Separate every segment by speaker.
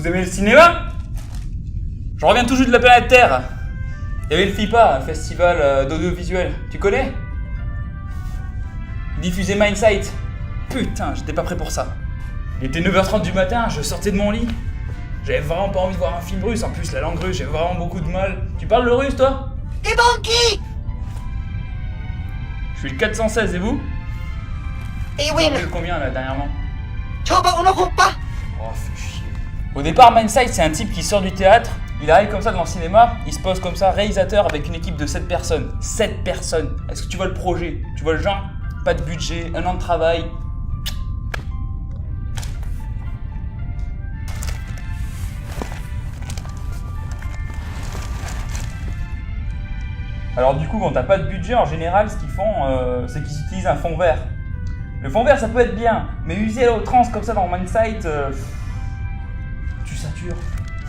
Speaker 1: Vous aimez le cinéma? Je reviens tout juste de la planète Terre. Il y avait le FIPA, un festival d'audiovisuel. Tu connais? Diffusé Mindsight. Putain, j'étais pas prêt pour ça. Il était 9h30 du matin, je sortais de mon lit. J'avais vraiment pas envie de voir un film russe. En plus, la langue russe, j'ai vraiment beaucoup de mal. Tu parles le russe, toi?
Speaker 2: T'es banquier!
Speaker 1: Je suis le 416, et vous?
Speaker 2: Et
Speaker 1: Vous
Speaker 2: Win!
Speaker 1: avez combien, là, dernièrement?
Speaker 2: 저거 오너호빠!
Speaker 1: Oh, fais chier. Au départ, Mindsight, c'est un type qui sort du théâtre. Il arrive comme ça dans le cinéma, il se pose comme ça, réalisateur avec une équipe de 7 personnes. 7 personnes. Est-ce que tu vois le projet? Tu vois le genre? Pas de budget, 1 an de travail. Alors du coup, quand t'as pas de budget, en général, ce qu'ils font, c'est qu'ils utilisent un fond vert. Le fond vert, ça peut être bien, mais user à outrance comme ça dans Mindsight, tu satures.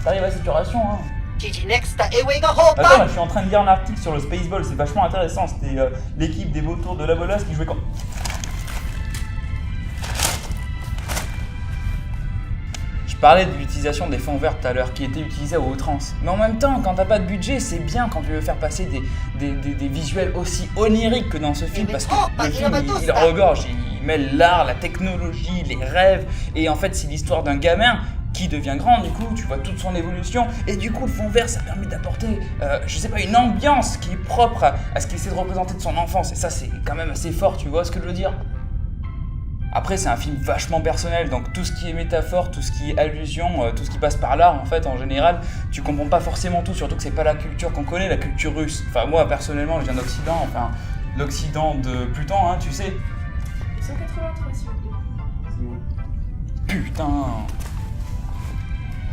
Speaker 1: T'arrives à saturation, hein.
Speaker 2: 지지 넥스타 에웨이가
Speaker 1: Attends, là,
Speaker 2: 호빠!
Speaker 1: je suis en train de lire un article sur le Spaceball, c'est vachement intéressant. C'était l'équipe des vautours de la Bolasse qui jouait quand... Je parlais de l'utilisation des fonds verts tout à l'heure, qui étaient utilisés à outrance. Mais en même temps, quand t'as pas de budget, c'est bien quand tu veux faire passer des visuels aussi oniriques que dans ce film, parce que le film, il regorge, il mêle l'art, la technologie, les rêves, et en fait, c'est l'histoire d'un gamin qui devient grand, du coup, tu vois toute son évolution, et du coup, le fond vert, ça permet d'apporter, je sais pas, une ambiance qui est propre à ce qu'il essaie de représenter de son enfance, et ça, c'est quand même assez fort, tu vois ce que je veux dire? Après, c'est un film vachement personnel, donc tout ce qui est métaphore, tout ce qui est allusion, tout ce qui passe par l'art, en fait, en général, tu comprends pas forcément tout, surtout que c'est pas la culture qu'on connaît, la culture russe. Enfin, moi, personnellement, je viens d'Occident, enfin, l'Occident de Pluton, hein, tu sais.
Speaker 3: 183, s'il vous plaît.
Speaker 1: Putain.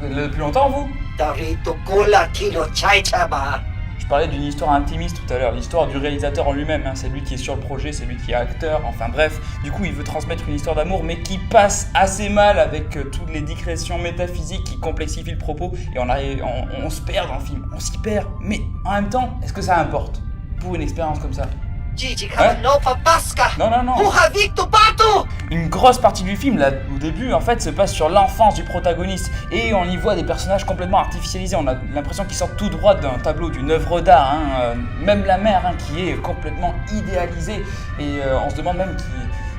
Speaker 1: Vous êtes là depuis longtemps, vous?
Speaker 2: 다리도 골라키로 잘 잡아!
Speaker 1: Je parlais d'une histoire intimiste tout à l'heure, l'histoire du réalisateur en lui-même, hein. C'est lui qui est sur le projet, c'est lui qui est acteur, enfin bref. Du coup, il veut transmettre une histoire d'amour, mais qui passe assez mal avec toutes les digressions métaphysiques qui complexifient le propos, et on se perd dans le film, on s'y perd. Mais en même temps, est-ce que ça importe pour une expérience comme ça?
Speaker 2: 지지카는 노파 바스카!
Speaker 1: Non, non, non.
Speaker 2: 후하 빅토 바토!
Speaker 1: Une grosse partie du film, là, au début, en fait, se passe sur l'enfance du protagoniste. Et on y voit des personnages complètement artificialisés. On a l'impression qu'ils sortent tout droit d'un tableau, d'une œuvre d'art. Hein. Même la mère, hein, qui est complètement idéalisée. Et on se demande même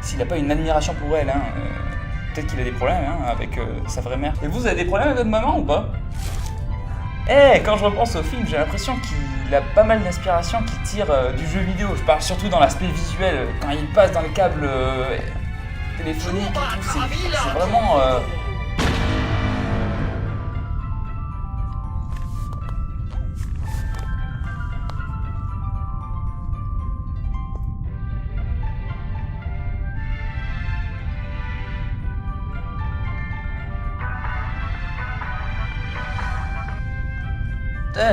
Speaker 1: s'il n'a pas une admiration pour elle. Hein. Peut-être qu'il a des problèmes, hein, avec sa vraie mère. Et vous avez des problèmes avec votre maman ou pas? Quand je repense au film, j'ai l'impression qu'il a pas mal d'inspiration qui tire du jeu vidéo. Je parle surtout dans l'aspect visuel, quand il passe dans les câbles téléphoniques et tout, c'est vraiment...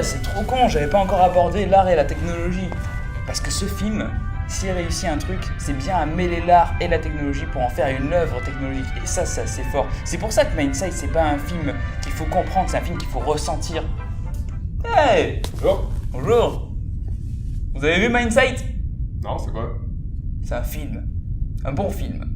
Speaker 1: c'est trop con, j'avais pas encore abordé l'art et la technologie. Parce que ce film, s'il réussit un truc, c'est bien à mêler l'art et la technologie pour en faire une œuvre technologique. Et ça, c'est assez fort. C'est pour ça que Mindsight, c'est pas un film qu'il faut comprendre, c'est un film qu'il faut ressentir. Hey!
Speaker 4: Bonjour.
Speaker 1: Bonjour! Vous avez vu Mindsight?
Speaker 4: Non, c'est quoi?
Speaker 1: C'est un film. Un bon film.